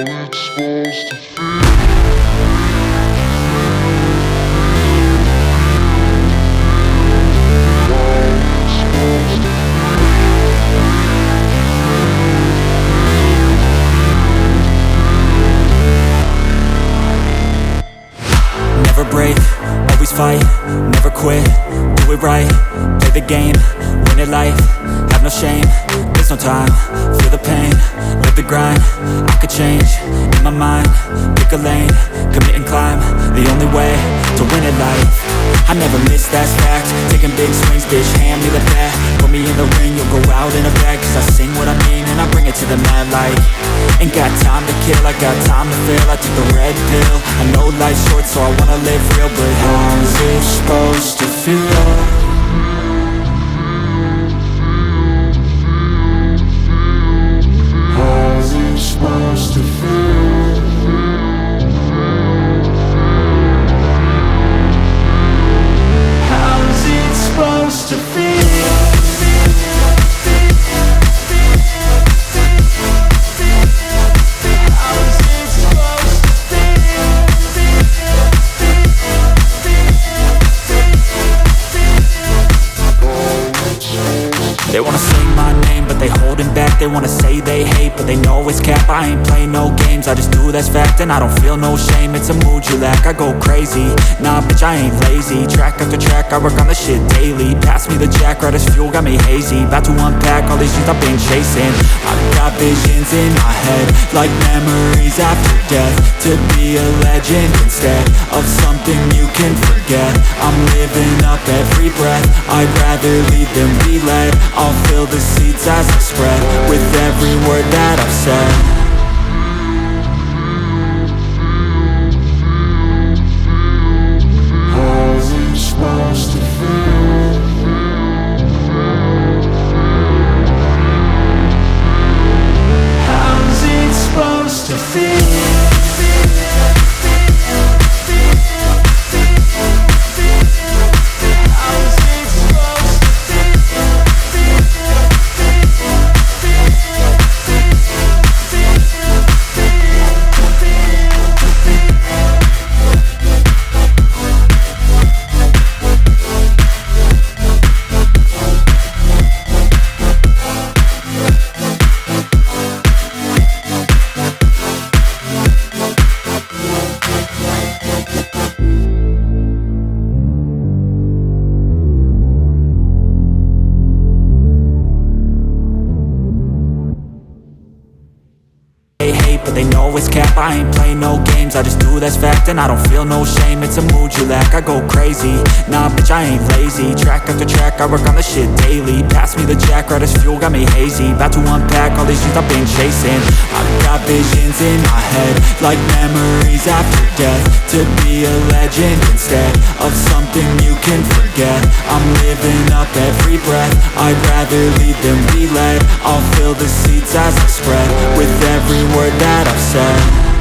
it's supposed to feel. Never break, always fight, never quit, do it right, play the game, win it life, have no shame, there's no time, feel the pain, live the grind, I could change, in my mind, pick a lane, commit and climb, the only way to win it life. I never miss, that's fact, taking big swings, bitch, hand me the bat, put me in the ring, you'll go out in a bag, cause I sing what I mean and I bring it to the mad light. Ain't got time to kill, I got time to feel, I took the red pill, I know life's short so I wanna live real, but how's it supposed to feel? How's it supposed to feel? How's it supposed to feel? They wanna say my name, but they holding back. They wanna say they hate, but they know it's cap. I ain't play no games, I just do that's fact. And I don't feel no shame, it's a mood you lack. I go crazy, nah bitch I ain't lazy. Track after track, I work on the shit daily. Pass me the jack, right as fuel, got me hazy. About to unpack all these things I've been chasing. I've got visions in my head, like memories after death. To be a legend instead of something you can forget. I'm living up every breath, I'd rather lead than be led. I'll fill the seats as I spread with every word that I've said. How's it supposed to feel? How's it supposed to feel? But they know it's cap, I ain't play no games, I just do that's fact. And I don't feel no shame, it's a mood you lack. I go crazy, nah bitch I ain't lazy. Track after track, I work on the shit daily. Pass me the jack, right as fuel, got me hazy. About to unpack all these things I've been chasing. I've got visions in my head, like memories after death. To be a legend instead of something you can forget. I'm living up every breath, I'd rather lead than be led. I'll fill the seats as I spread with every word that I've said.